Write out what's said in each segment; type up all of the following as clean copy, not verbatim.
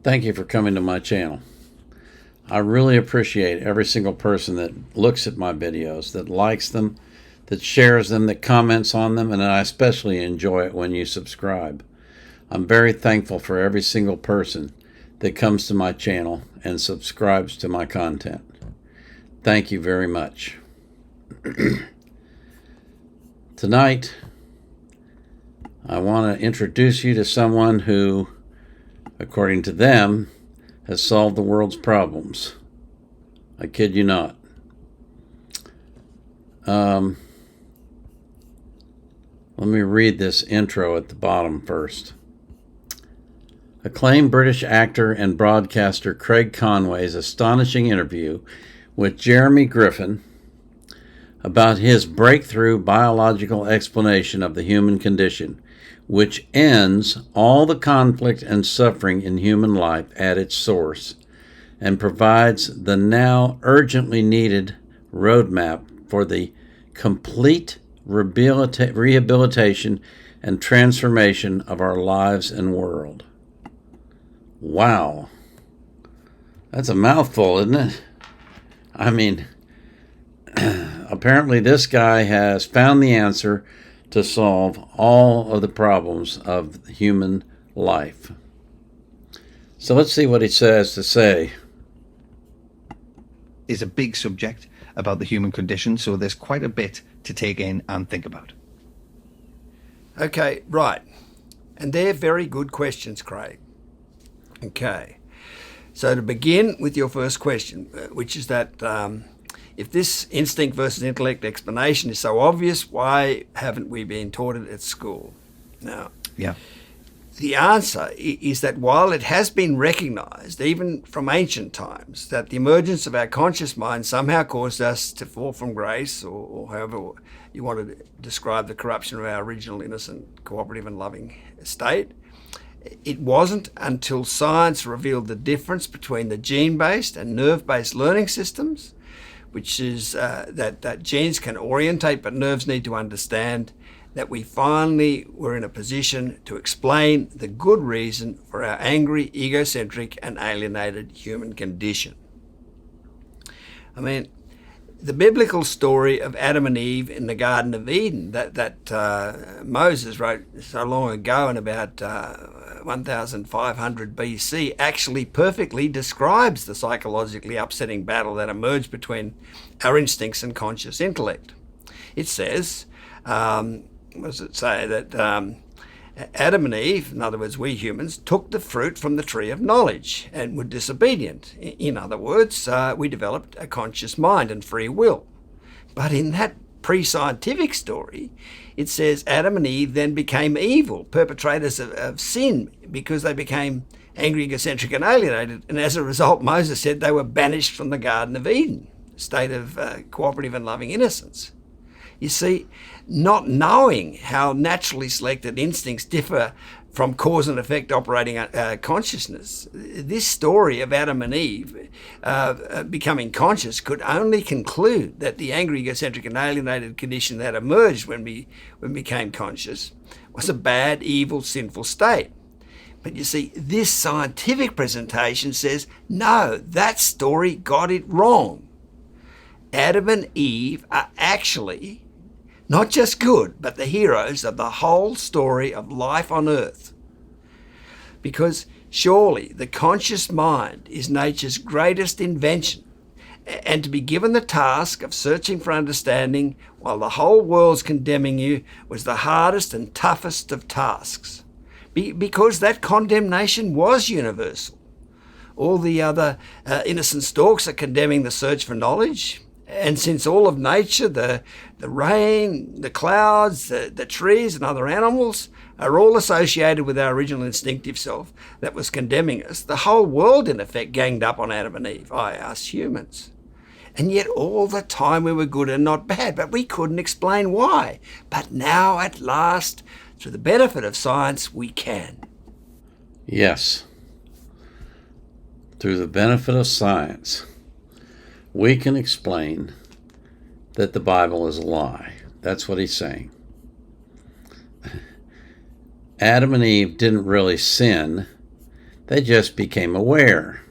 Thank you for coming to my channel. I really appreciate every single person that looks at my videos, that likes them, that shares them, that comments on them, and I especially enjoy it when you subscribe. I'm very thankful for every single person that comes to my channel and subscribes to my content. Thank you very much. Tonight, I want to introduce you to someone who, according to them, has solved the world's problems. I kid you not. Let me read this intro at the bottom first. Acclaimed British actor and broadcaster Craig Conway's astonishing interview with Jeremy Griffin about his breakthrough biological explanation of the human condition, which ends all the conflict and suffering in human life at its source and provides the now urgently needed roadmap for the complete rehabilitation and transformation of our lives and world. Wow. That's a mouthful, isn't it? I mean, apparently this guy has found the answer to solve all of the problems of human life. So let's see what he says to say. Is a big subject about the human condition, so there's quite a bit to take in and think about. Okay, right. And they're very good questions, Craig. Okay. So to begin with your first question, which is that if this instinct versus intellect explanation is so obvious, why haven't we been taught it at school? Now, Yeah. the answer is that while it has been recognized, even from ancient times, that the emergence of our conscious mind somehow caused us to fall from grace, or however you want to describe the corruption of our original innocent, cooperative and loving state, it wasn't until science revealed the difference between the gene-based and nerve-based learning systems, which is that genes can orientate but nerves need to understand, that we finally were in a position to explain the good reason for our angry, egocentric and alienated human condition. I mean, the biblical story of Adam and Eve in the Garden of Eden that Moses wrote so long ago in about 1500 BC actually perfectly describes the psychologically upsetting battle that emerged between our instincts and conscious intellect. It says, what does it say? That Adam and Eve, in other words, we humans, took the fruit from the tree of knowledge and were disobedient. In other words, we developed a conscious mind and free will. But in that pre-scientific story, it says Adam and Eve then became evil, perpetrators of sin, because they became angry, egocentric and alienated. And as a result, Moses said they were banished from the Garden of Eden, a state of cooperative and loving innocence. You see, not knowing how naturally selected instincts differ from cause and effect operating consciousness, this story of Adam and Eve becoming conscious could only conclude that the angry, egocentric and alienated condition that emerged when we became conscious was a bad, evil, sinful state. But you see, this scientific presentation says, no, that story got it wrong. Adam and Eve are actually not just good, but the heroes of the whole story of life on earth. Because surely the conscious mind is nature's greatest invention, and to be given the task of searching for understanding while the whole world's condemning you was the hardest and toughest of tasks. Because that condemnation was universal. All the other innocent stalks are condemning the search for knowledge. And since all of nature, the rain, the clouds, the trees and other animals are all associated with our original instinctive self that was condemning us, the whole world in effect ganged up on Adam and Eve, us humans. And yet all the time we were good and not bad, but we couldn't explain why. But now at last, through the benefit of science, we can. Yes. Through the benefit of science, we can explain that the Bible is a lie. That's what he's saying. Adam and Eve didn't really sin. They just became aware.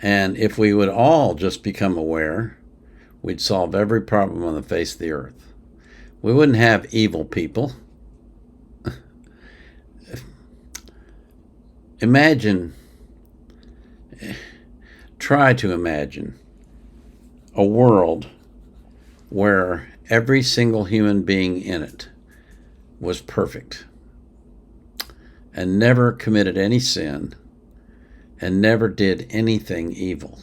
And if we would all just become aware, we'd solve every problem on the face of the earth. We wouldn't have evil people. Try to imagine a world where every single human being in it was perfect and never committed any sin and never did anything evil.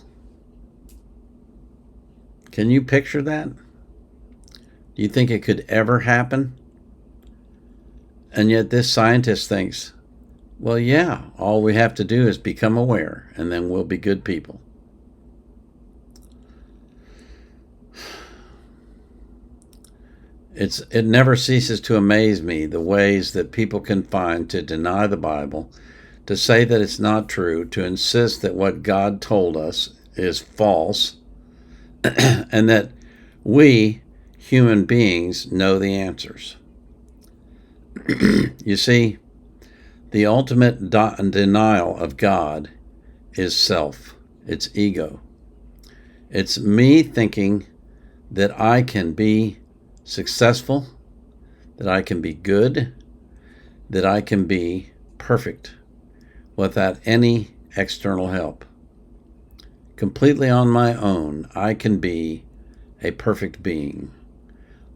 Can you picture that? Do you think it could ever happen? And yet this scientist thinks, well, yeah, all we have to do is become aware, and then we'll be good people. It never ceases to amaze me the ways that people can find to deny the Bible, to say that it's not true, to insist that what God told us is false, and that we, human beings, know the answers. You see, the ultimate denial of God is self. It's ego. It's me thinking that I can be successful, that I can be good, that I can be perfect without any external help. Completely on my own, I can be a perfect being.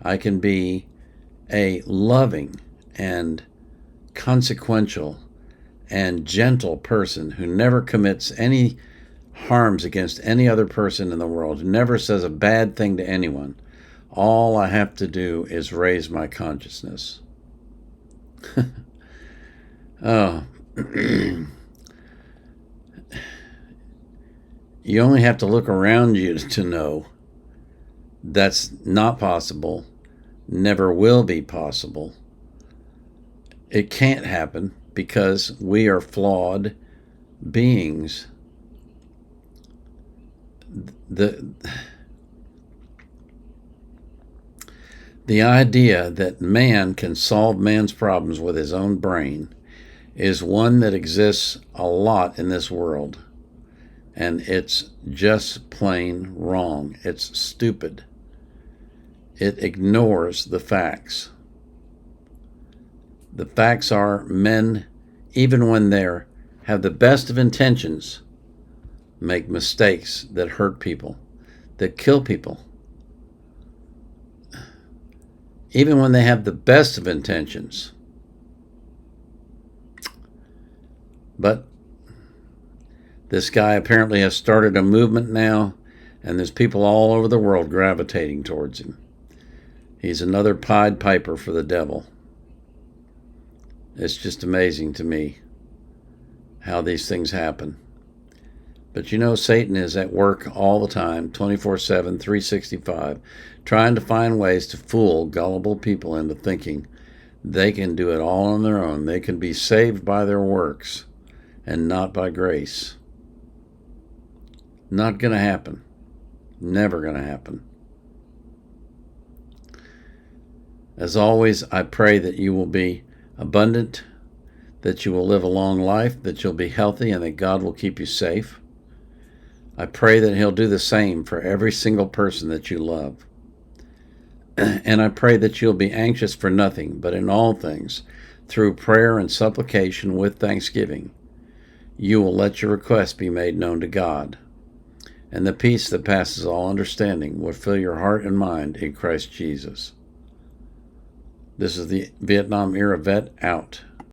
I can be a loving and consequential and gentle person who never commits any harms against any other person in the world, who never says a bad thing to anyone. All I have to do is raise my consciousness. Oh. You only have to look around you to know that's not possible, never will be possible. It can't happen because we are flawed beings. The idea that man can solve man's problems with his own brain is one that exists a lot in this world. And it's just plain wrong. It's stupid. It ignores the facts. The facts are men, even when they have the best of intentions, make mistakes that hurt people, that kill people. Even when they have the best of intentions. But this guy apparently has started a movement now, and there's people all over the world gravitating towards him. He's another Pied Piper for the devil. It's just amazing to me how these things happen. But you know, Satan is at work all the time, 24/7, 365, trying to find ways to fool gullible people into thinking they can do it all on their own. They can be saved by their works and not by grace. Not going to happen. Never going to happen. As always, I pray that you will be abundant, that you will live a long life, that you'll be healthy, and that God will keep you safe. I pray that He'll do the same for every single person that you love. And I pray that you'll be anxious for nothing, but in all things, through prayer and supplication with thanksgiving, you will let your requests be made known to God. And the peace that passes all understanding will fill your heart and mind in Christ Jesus. This is the Vietnam Era Vet out.